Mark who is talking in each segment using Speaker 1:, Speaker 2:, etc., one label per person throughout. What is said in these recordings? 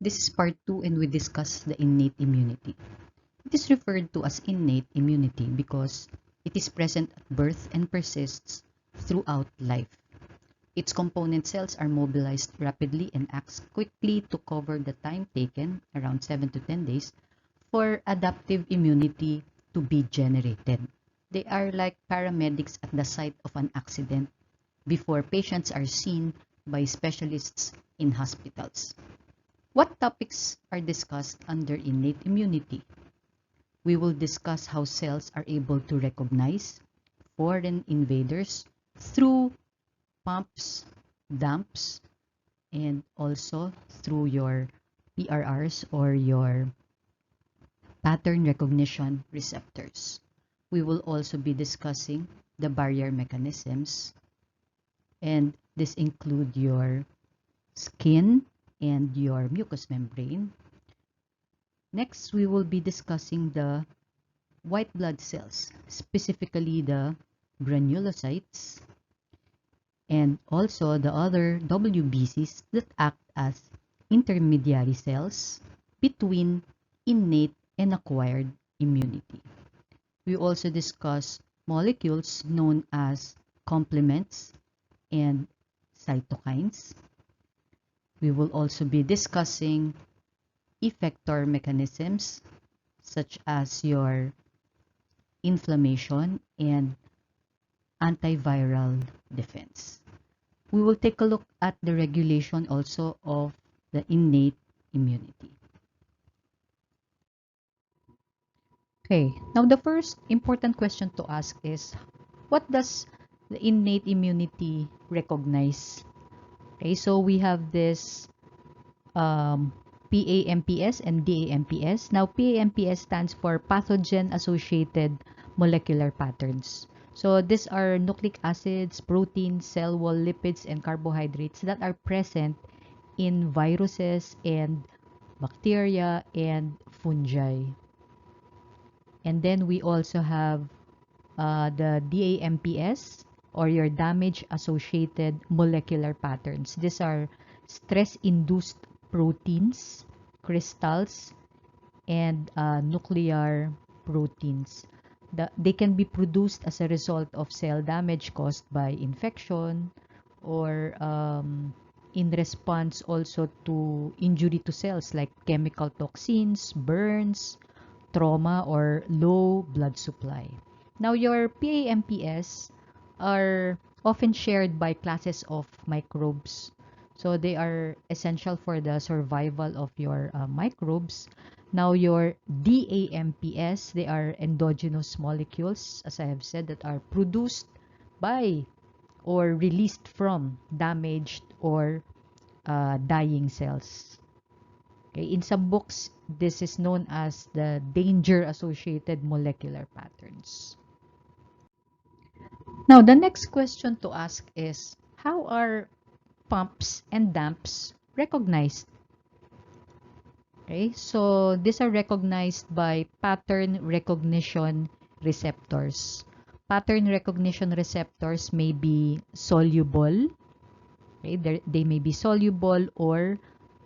Speaker 1: This is part 2 and we discuss the innate immunity. It is referred to as innate immunity because it is present at birth and persists throughout life. Its component cells are mobilized rapidly and acts quickly to cover the time taken, around 7 to 10 days, for adaptive immunity to be generated. They are like paramedics at the site of an accident before patients are seen by specialists in hospitals. What topics are discussed under innate immunity? We will discuss how cells are able to recognize foreign invaders through pumps, dumps, and also through your PRRs or your pattern recognition receptors. We will also be discussing the barrier mechanisms, and this include your skin and your mucous membrane. Next, we will be discussing the white blood cells, specifically the granulocytes, and also the other WBCs that act as intermediary cells between innate and acquired immunity. We also discuss molecules known as complements and cytokines. We will also be discussing effector mechanisms such as your inflammation and antiviral defense. We will take a look at the regulation also of the innate immunity. Okay, now the first important question to ask is, what does the innate immunity recognize? Okay, so we have this PAMPS and DAMPS. Now, PAMPS stands for pathogen-associated molecular patterns. So these are nucleic acids, proteins, cell wall lipids, and carbohydrates that are present in viruses and bacteria and fungi. And then we also have the DAMPS, or your damage-associated molecular patterns. These are stress-induced proteins, crystals, and nuclear proteins. They can be produced as a result of cell damage caused by infection or in response also to injury to cells like chemical toxins, burns, trauma, or low blood supply. Now, your PAMPS are often shared by classes of microbes. So they are essential for the survival of your microbes. Now, your DAMPS, they are endogenous molecules, as I have said, that are produced by or released from damaged or dying cells. Okay, in some books, this is known as the danger-associated molecular patterns. Now, the next question to ask is, how are pumps and dumps recognized? Okay, so these are recognized by pattern recognition receptors. Pattern recognition receptors may be soluble. Okay, they may be soluble or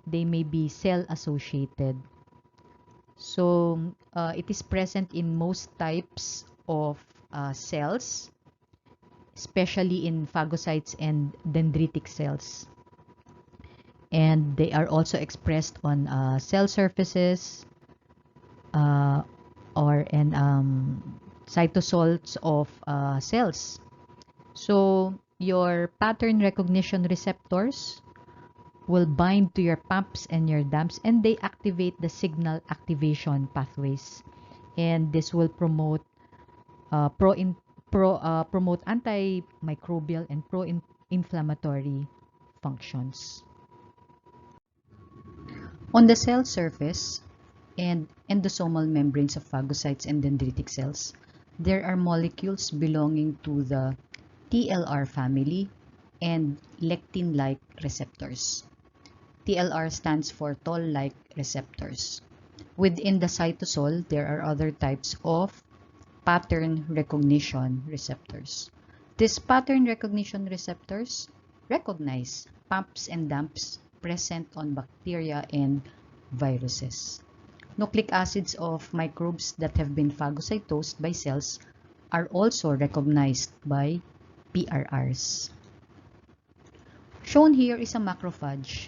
Speaker 1: they may be cell-associated. So, it is present in most types of cells, especially in phagocytes and dendritic cells. And they are also expressed on cell surfaces and cytosols of cells. So, your pattern recognition receptors will bind to your pumps and your dumps, and they activate the signal activation pathways. And this will promote promote antimicrobial and pro-inflammatory functions. On the cell surface and endosomal membranes of phagocytes and dendritic cells, there are molecules belonging to the TLR family and lectin-like receptors. TLR stands for toll-like receptors. Within the cytosol, there are other types of pattern recognition receptors. These pattern recognition receptors recognize pumps and dumps present on bacteria and viruses. Nucleic acids of microbes that have been phagocytosed by cells are also recognized by PRRs. Shown here is a macrophage,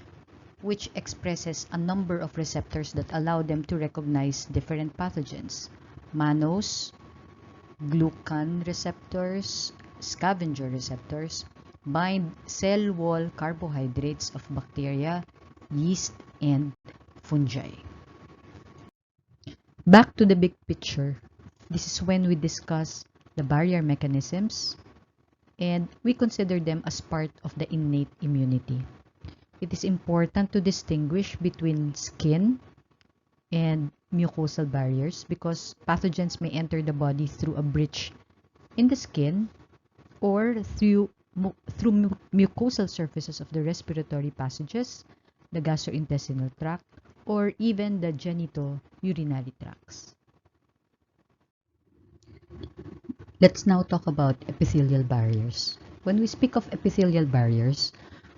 Speaker 1: which expresses a number of receptors that allow them to recognize different pathogens. Mannose, glucan receptors, scavenger receptors, bind cell wall carbohydrates of bacteria, yeast, and fungi. Back to the big picture. This is when we discuss the barrier mechanisms and we consider them as part of the innate immunity. It is important to distinguish between skin and mucosal barriers because pathogens may enter the body through a breach in the skin or through mucosal surfaces of the respiratory passages, the gastrointestinal tract, or even the genitourinary tracts. Let's now talk about epithelial barriers. When we speak of epithelial barriers,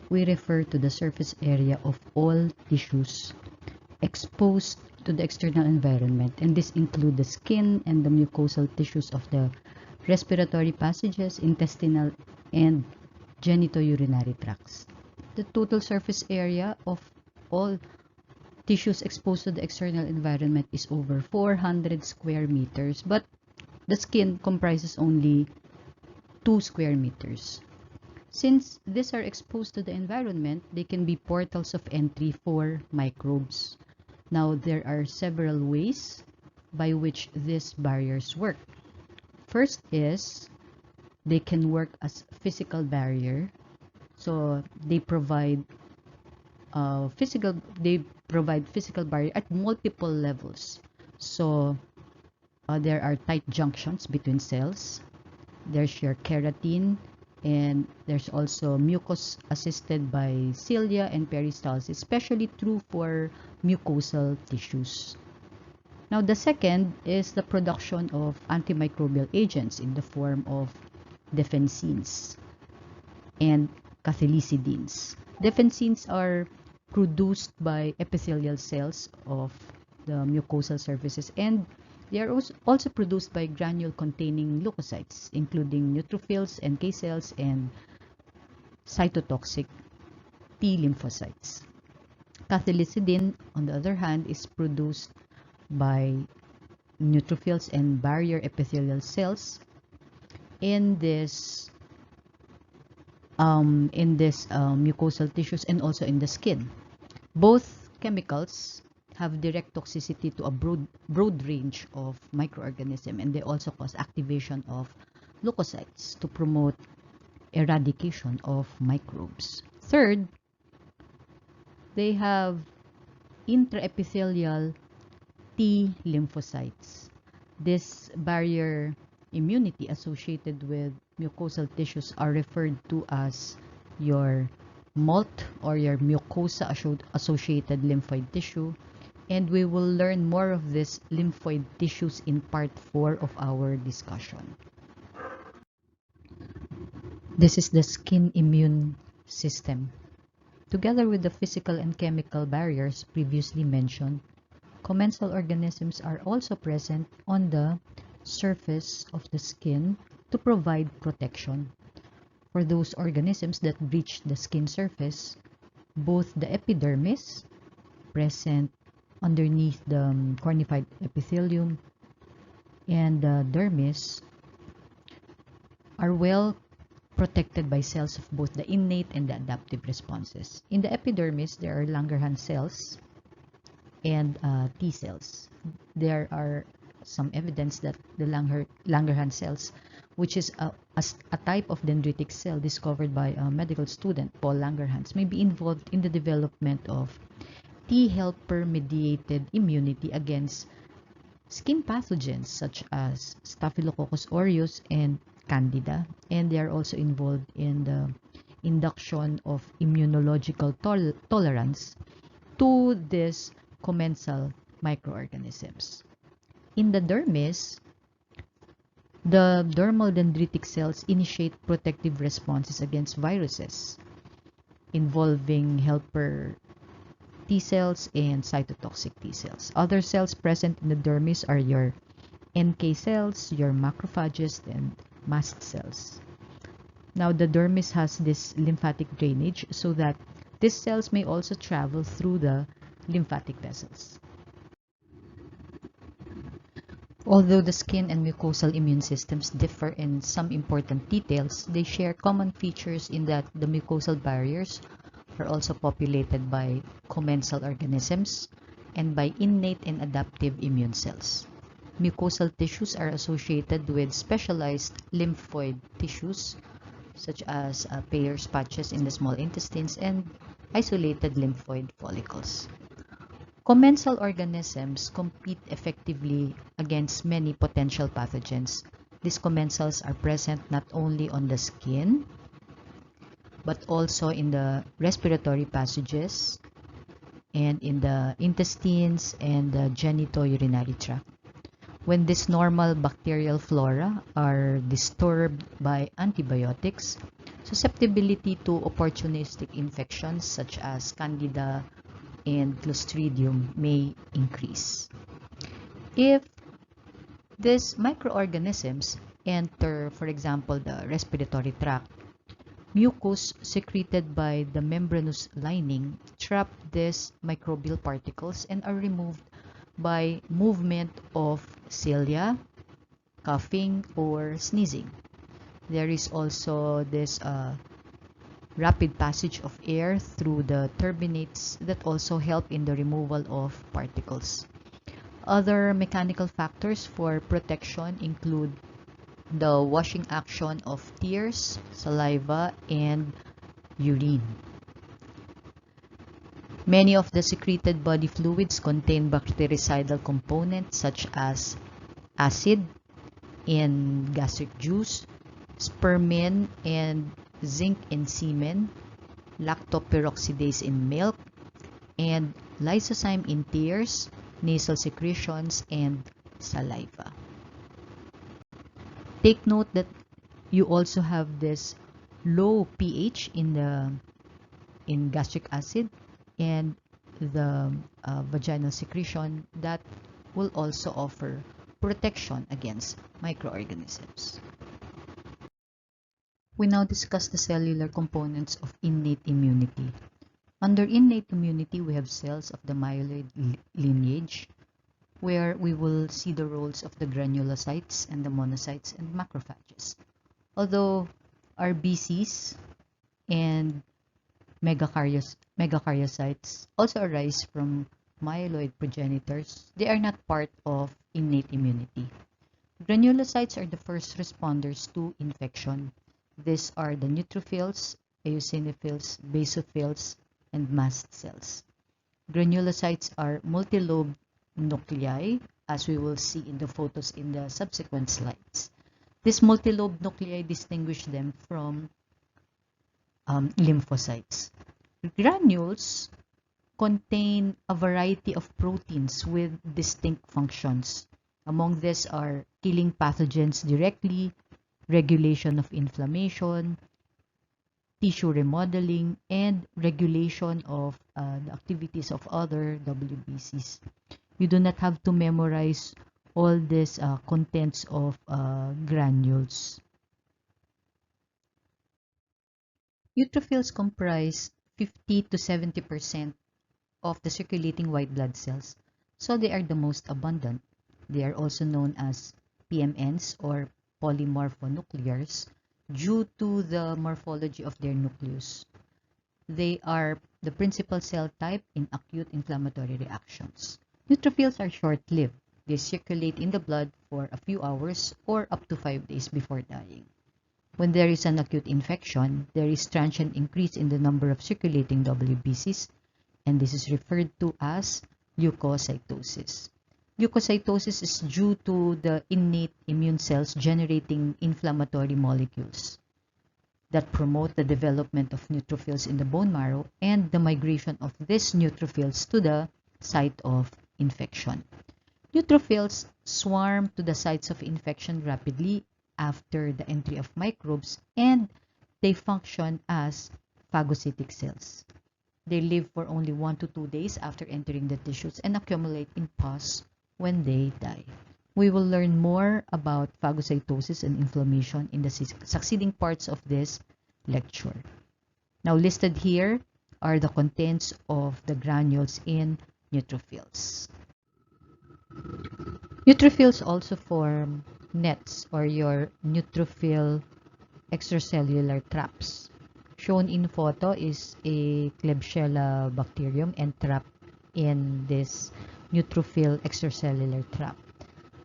Speaker 1: we refer to the surface area of all tissues exposed to the external environment, and this include the skin and the mucosal tissues of the respiratory passages, intestinal, and genitourinary tracts. The total surface area of all tissues exposed to the external environment is over 400 square meters, but the skin comprises only 2 square meters. Since these are exposed to the environment, they can be portals of entry for microbes. Now, there are several ways by which these barriers work. First is they can work as physical barrier. So they provide physical barrier at multiple levels. So there are tight junctions between cells. There's your keratin, and there's also mucus assisted by cilia and peristalsis, especially true for mucosal tissues. Now, the second is the production of antimicrobial agents in the form of defensins and cathelicidins. Defensins are produced by epithelial cells of the mucosal surfaces, and they are also produced by granule-containing leukocytes, including neutrophils, NK cells, and cytotoxic T lymphocytes. Cathelicidin, on the other hand, is produced by neutrophils and barrier epithelial cells in this mucosal tissues and also in the skin. Both chemicals have direct toxicity to a broad range of microorganisms, and they also cause activation of leukocytes to promote eradication of microbes. Third, they have intraepithelial T lymphocytes. This barrier immunity associated with mucosal tissues are referred to as your MALT or your mucosa associated lymphoid tissue, and we will learn more of these lymphoid tissues in part 4 of our discussion. This is the skin immune system. Together with the physical and chemical barriers previously mentioned, commensal organisms are also present on the surface of the skin to provide protection. For those organisms that breach the skin surface, both the epidermis, present underneath the cornified epithelium, and the dermis are well protected by cells of both the innate and the adaptive responses. In the epidermis, there are Langerhans cells and T cells. There are some evidence that the Langerhans cells, which is a type of dendritic cell discovered by a medical student, Paul Langerhans, may be involved in the development of T helper mediated immunity against skin pathogens such as Staphylococcus aureus and Candida, and they are also involved in the induction of immunological tolerance to these commensal microorganisms. In the dermis, the dermal dendritic cells initiate protective responses against viruses involving helper T cells and cytotoxic T cells. Other cells present in the dermis are your NK cells, your macrophages, and mast cells. Now, the dermis has this lymphatic drainage so that these cells may also travel through the lymphatic vessels. Although the skin and mucosal immune systems differ in some important details, they share common features in that the mucosal barriers are also populated by commensal organisms and by innate and adaptive immune cells. Mucosal tissues are associated with specialized lymphoid tissues such as Peyer's patches in the small intestines and isolated lymphoid follicles. Commensal organisms compete effectively against many potential pathogens. These commensals are present not only on the skin, but also in the respiratory passages and in the intestines and the genitourinary tract. When this normal bacterial flora are disturbed by antibiotics, susceptibility to opportunistic infections such as Candida and Clostridium may increase. If these microorganisms enter, for example, the respiratory tract, mucus secreted by the membranous lining trap these microbial particles and are removed by movement of cilia, coughing, or sneezing. There is also this rapid passage of air through the turbinates that also help in the removal of particles. Other mechanical factors for protection include the washing action of tears, saliva, and urine. Many of the secreted body fluids contain bactericidal components such as acid in gastric juice, spermine and zinc in semen, lactoperoxidase in milk, and lysozyme in tears, nasal secretions, and saliva. Take note that you also have this low pH in gastric acid and the vaginal secretion that will also offer protection against microorganisms. We now discuss the cellular components of innate immunity. Under innate immunity, we have cells of the myeloid lineage, where we will see the roles of the granulocytes and the monocytes and macrophages. Although RBCs and megakaryocytes also arise from myeloid progenitors, they are not part of innate immunity. Granulocytes are the first responders to infection. These are the neutrophils, eosinophils, basophils, and mast cells. Granulocytes are multilobed nuclei, as we will see in the photos in the subsequent slides. These multilobed nuclei distinguish them from lymphocytes. Granules contain a variety of proteins with distinct functions. Among these are killing pathogens directly, regulation of inflammation, tissue remodeling, and regulation of the activities of other WBCs. You do not have to memorize all these contents of granules. Neutrophils comprise 50 to 70% of the circulating white blood cells, so they are the most abundant. They are also known as PMNs or polymorphonuclears due to the morphology of their nucleus. They are the principal cell type in acute inflammatory reactions. Neutrophils are short-lived. They circulate in the blood for a few hours or up to 5 days before dying. When there is an acute infection, there is transient increase in the number of circulating WBCs, and this is referred to as leukocytosis. Leukocytosis is due to the innate immune cells generating inflammatory molecules that promote the development of neutrophils in the bone marrow and the migration of these neutrophils to the site of infection. Neutrophils swarm to the sites of infection rapidly after the entry of microbes, and they function as phagocytic cells. They live for only 1 to 2 days after entering the tissues and accumulate in pus when they die. We will learn more about phagocytosis and inflammation in the succeeding parts of this lecture. Now listed here are the contents of the granules in neutrophils. Neutrophils also form nets or your neutrophil extracellular traps. Shown in photo is a Klebsiella bacterium entrapped in this neutrophil extracellular trap.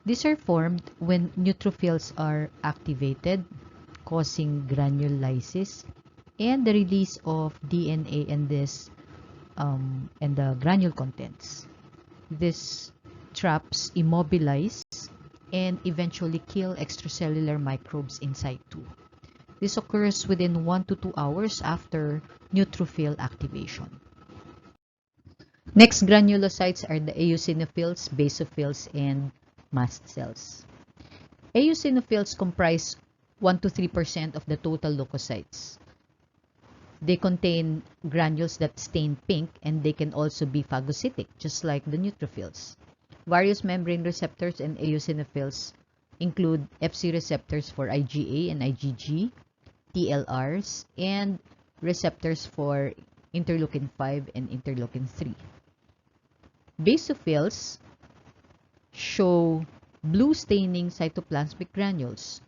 Speaker 1: These are formed when neutrophils are activated, causing granulolysis and the release of DNA and the granule contents. These traps immobilize and eventually kill extracellular microbes in situ. This occurs within 1 to 2 hours after neutrophil activation. Next granulocytes are the eosinophils, basophils, and mast cells. Eosinophils comprise 1 to 3% of the total leukocytes. They contain granules that stain pink, and they can also be phagocytic, just like the neutrophils. Various membrane receptors and eosinophils include Fc receptors for IgA and IgG, TLRs, and receptors for interleukin 5 and interleukin 3. Basophils show blue staining cytoplasmic granules.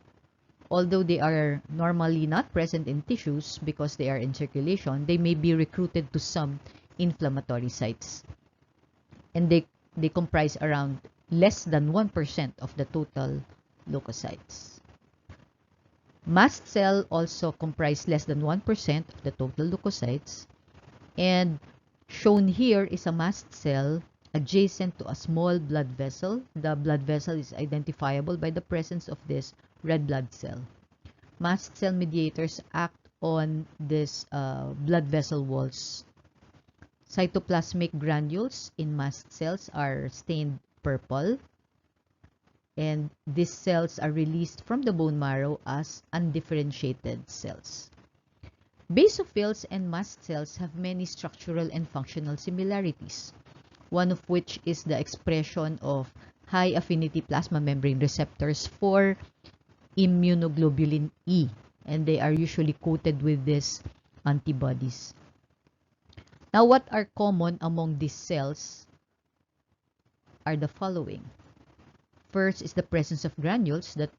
Speaker 1: Although they are normally not present in tissues because they are in circulation, they may be recruited to some inflammatory sites. And they comprise around less than 1% of the total leukocytes. Mast cell also comprise less than 1% of the total leukocytes. And shown here is a mast cell adjacent to a small blood vessel. The blood vessel is identifiable by the presence of this red blood cell. Mast cell mediators act on this blood vessel walls. Cytoplasmic granules in mast cells are stained purple, and these cells are released from the bone marrow as undifferentiated cells. Basophils and mast cells have many structural and functional similarities, one of which is the expression of high affinity plasma membrane receptors for immunoglobulin E, and they are usually coated with these antibodies. Now, what are common among these cells are the following. First is the presence of granules that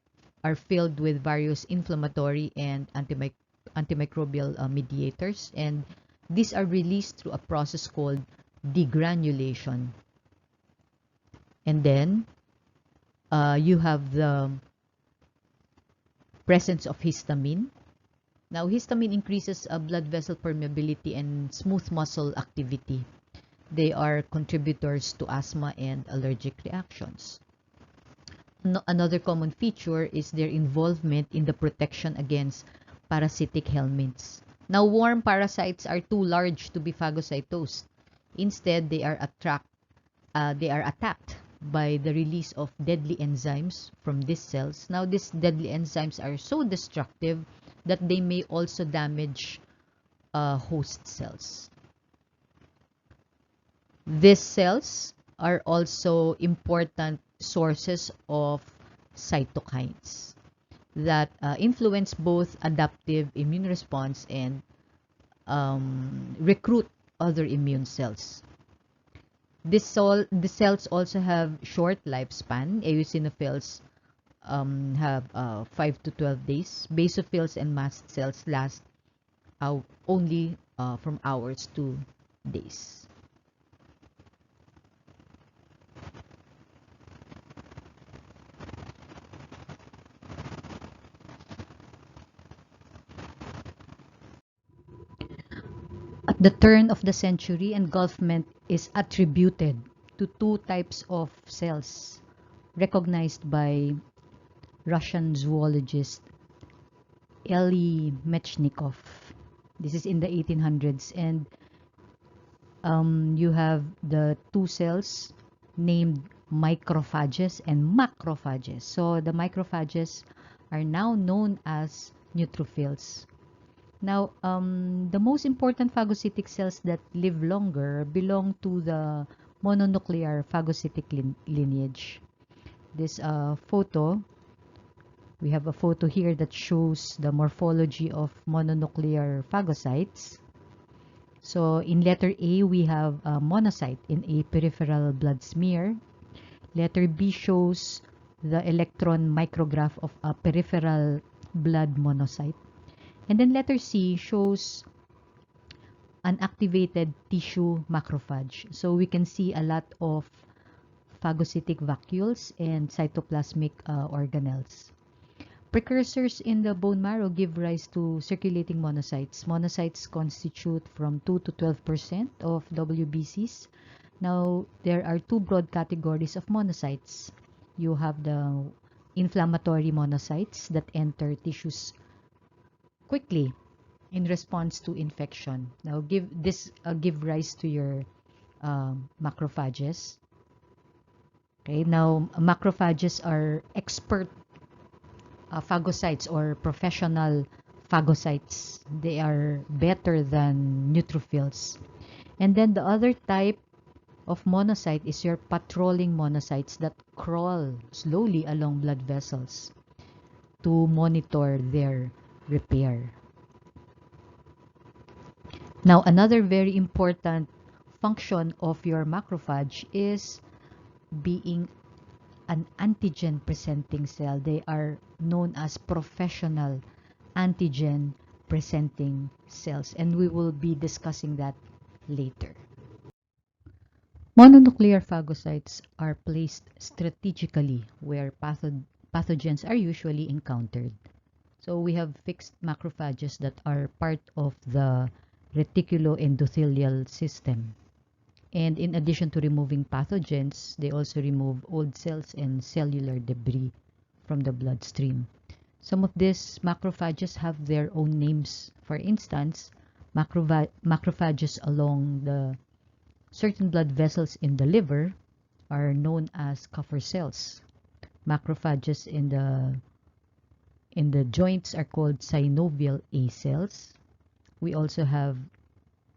Speaker 1: are filled with various inflammatory and antimicrobial mediators, and these are released through a process called degranulation. And then you have the presence of histamine. Now, histamine increases blood vessel permeability and smooth muscle activity. They are contributors to asthma and allergic reactions. Another common feature is their involvement in the protection against parasitic helminths. Now, worm parasites are too large to be phagocytosed. Instead, they are attacked by the release of deadly enzymes from these cells. Now, these deadly enzymes are so destructive that they may also damage host cells. These cells are also important sources of cytokines that influence both adaptive immune response and recruit other immune cells. The cells also have short lifespan. Eosinophils have 5 to 12 days. Basophils and mast cells last only from hours to days. At the turn of the century, engulfment is attributed to two types of cells recognized by Russian zoologist Eli Mechnikov. This is in the 1800s, and you have the two cells named microphages and macrophages. So the microphages are now known as neutrophils. Now, the most important phagocytic cells that live longer belong to the mononuclear phagocytic lineage. This photo, we have a photo here that shows the morphology of mononuclear phagocytes. So in letter A, we have a monocyte in a peripheral blood smear. Letter B shows the electron micrograph of a peripheral blood monocyte. And then letter C shows an activated tissue macrophage. So we can see a lot of phagocytic vacuoles and cytoplasmic organelles. Precursors in the bone marrow give rise to circulating monocytes. Monocytes constitute from 2 to 12% of WBCs. Now, there are two broad categories of monocytes. You have the inflammatory monocytes that enter tissues quickly in response to infection. Now, give rise to your macrophages. Okay, now macrophages are expert phagocytes or professional phagocytes. They are better than neutrophils. And then the other type of monocyte is your patrolling monocytes that crawl slowly along blood vessels to monitor their repair. Now, another very important function of your macrophage is being an antigen presenting cell. They are known as professional antigen presenting cells, and we will be discussing that later. Mononuclear phagocytes are placed strategically where pathogens are usually encountered. So we have fixed macrophages that are part of the reticuloendothelial system. And in addition to removing pathogens, they also remove old cells and cellular debris from the bloodstream. Some of these macrophages have their own names. For instance, macrophages along the certain blood vessels in the liver are known as Kupffer cells. Macrophages in the joints are called synovial A cells. We also have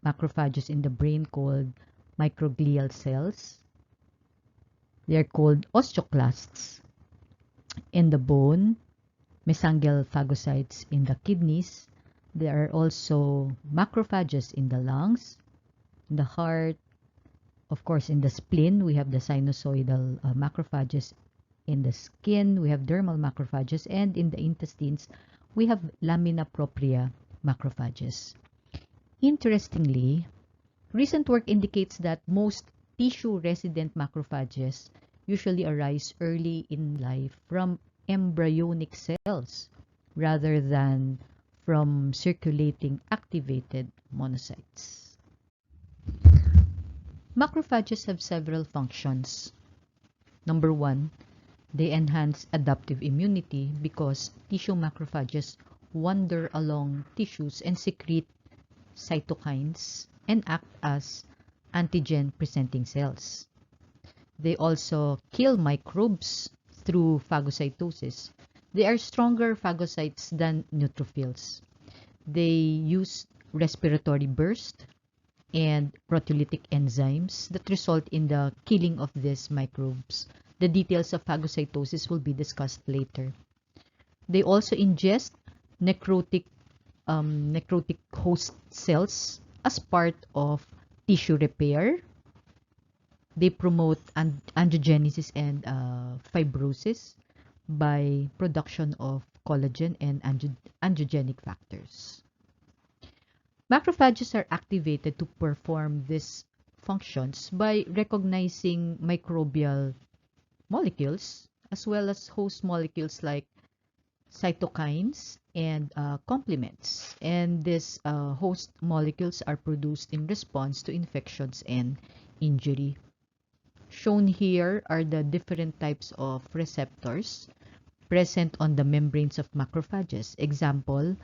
Speaker 1: macrophages in the brain called microglial cells. They are called osteoclasts. In the bone, mesangial phagocytes in the kidneys. There are also macrophages in the lungs, in the heart, of course in the spleen. We have the sinusoidal macrophages. In the skin, we have dermal macrophages, and in the intestines, we have lamina propria macrophages. Interestingly, recent work indicates that most tissue-resident macrophages usually arise early in life from embryonic cells rather than from circulating activated monocytes. Macrophages have several functions. Number one, they enhance adaptive immunity because tissue macrophages wander along tissues and secrete cytokines and act as antigen-presenting cells. They also kill microbes through phagocytosis. They are stronger phagocytes than neutrophils. They use respiratory burst and proteolytic enzymes that result in the killing of these microbes. The details of phagocytosis will be discussed later. They also ingest necrotic host cells as part of tissue repair. They promote angiogenesis and fibrosis by production of collagen and angiogenic factors. Macrophages are activated to perform these functions by recognizing microbial molecules as well as host molecules like cytokines and complements. And these host molecules are produced in response to infections and injury. Shown here are the different types of receptors present on the membranes of macrophages. Example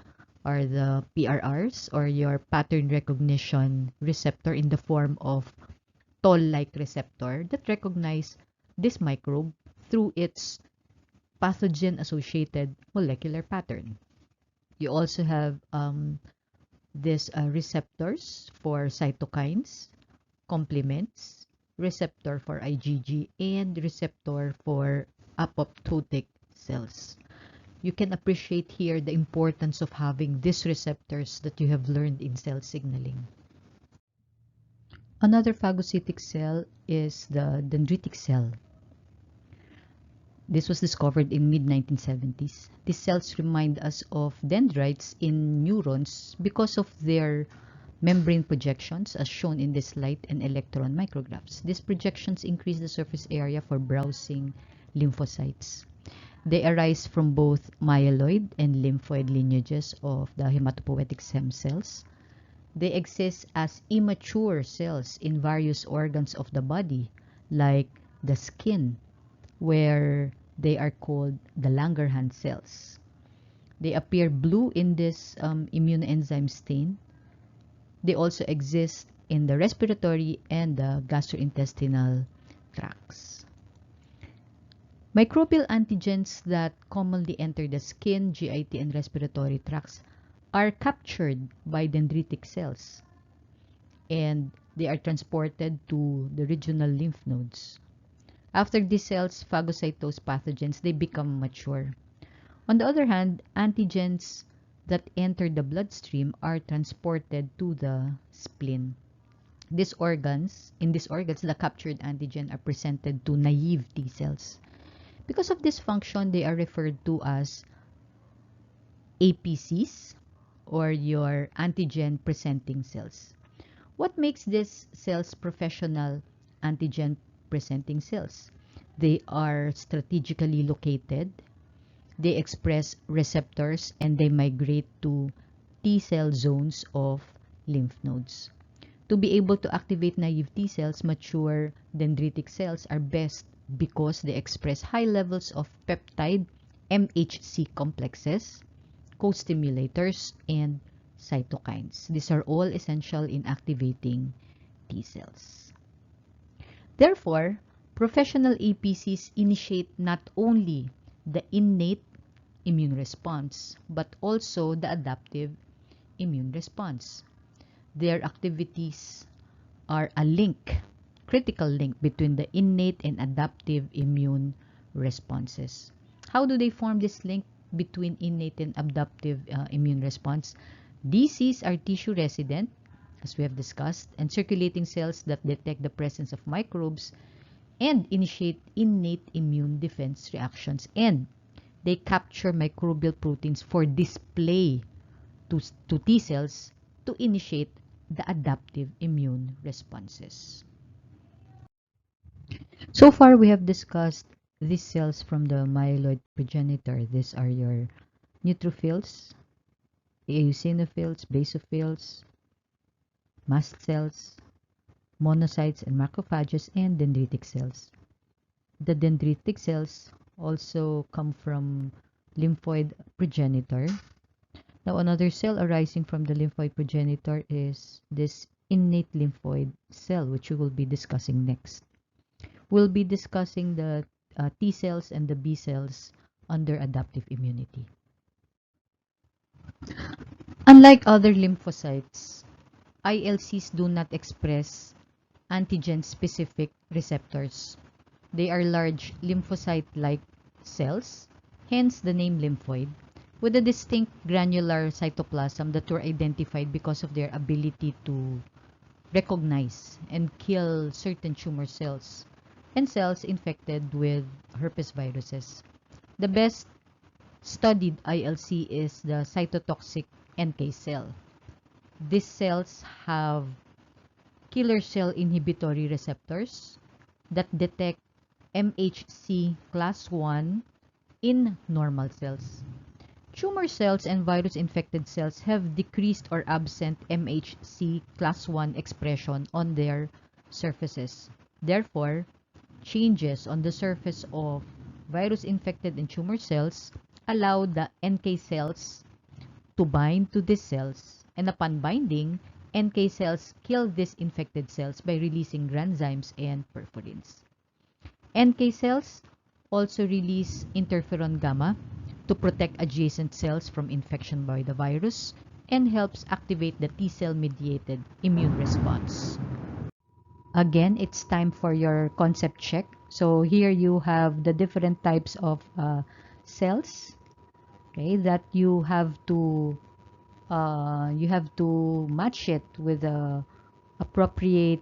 Speaker 1: are the PRRs, or your pattern recognition receptor, in the form of toll-like receptor that recognize this microbe through its pathogen-associated molecular pattern. You also have
Speaker 2: these receptors for cytokines, complements, receptor for IgG, and receptor for apoptotic cells. You can appreciate here the importance of having these receptors that you have learned in cell signaling. Another phagocytic cell is the dendritic cell. This was discovered in mid-1970s. These cells remind us of dendrites in neurons because of their membrane projections as shown in this light and electron micrographs. These projections increase the surface area for browsing lymphocytes. They arise from both myeloid and lymphoid lineages of the hematopoietic stem cells. They exist as immature cells in various organs of the body, like the skin, where they are called the Langerhans cells. They appear blue in this immunoenzyme stain. They also exist in the respiratory and the gastrointestinal tracts. Microbial antigens that commonly enter the skin, GIT, and respiratory tracts are captured by dendritic cells, and they are transported to the regional lymph nodes. After these cells phagocytose pathogens, they become mature. On the other hand, antigens that enter the bloodstream are transported to the spleen. In these organs, the captured antigen are presented to naive T cells. Because of this function, they are referred to as APCs, or your antigen presenting cells. What makes these cells professional antigen presenting cells? They are strategically located, they express receptors, and they migrate to T cell zones of lymph nodes. To be able to activate naive T cells, mature dendritic cells are best because they express high levels of peptide MHC complexes, co-stimulators, and cytokines. These are all essential in activating T cells. Therefore, professional APCs initiate not only the innate immune response, but also the adaptive immune response. Their activities are a link, critical link between the innate and adaptive immune responses. How do they form this link between innate and adaptive immune response? DCs are tissue resident, as we have discussed, and circulating cells that detect the presence of microbes and initiate innate immune defense reactions, and they capture microbial proteins for display to T cells to initiate the adaptive immune responses. So far, we have discussed these cells from the myeloid progenitor. These are your neutrophils, eosinophils, basophils, mast cells, monocytes and macrophages, and dendritic cells. The dendritic cells also come from lymphoid progenitor. Now, another cell arising from the lymphoid progenitor is this innate lymphoid cell, which we will be discussing next. We'll be discussing the T cells and the B cells under adaptive immunity. Unlike other lymphocytes, ILCs do not express antigen-specific receptors. They are large lymphocyte-like cells, hence the name lymphoid, with a distinct granular cytoplasm that were identified because of their ability to recognize and kill certain tumor cells and cells infected with herpes viruses. The best studied ILC is the cytotoxic NK cell. These cells have killer cell inhibitory receptors that detect MHC class 1 in normal cells. Tumor cells and virus-infected cells have decreased or absent MHC class 1 expression on their surfaces. Therefore, changes on the surface of virus-infected and tumor cells allow the NK cells to bind to these cells, and upon binding, NK cells kill these infected cells by releasing granzymes and perforins. NK cells also release interferon gamma to protect adjacent cells from infection by the virus, and helps activate the T cell mediated immune response. Again, it's time for your concept check. So here you have the different types of cells, okay, that you have to match it with the appropriate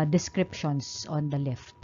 Speaker 2: descriptions on the left.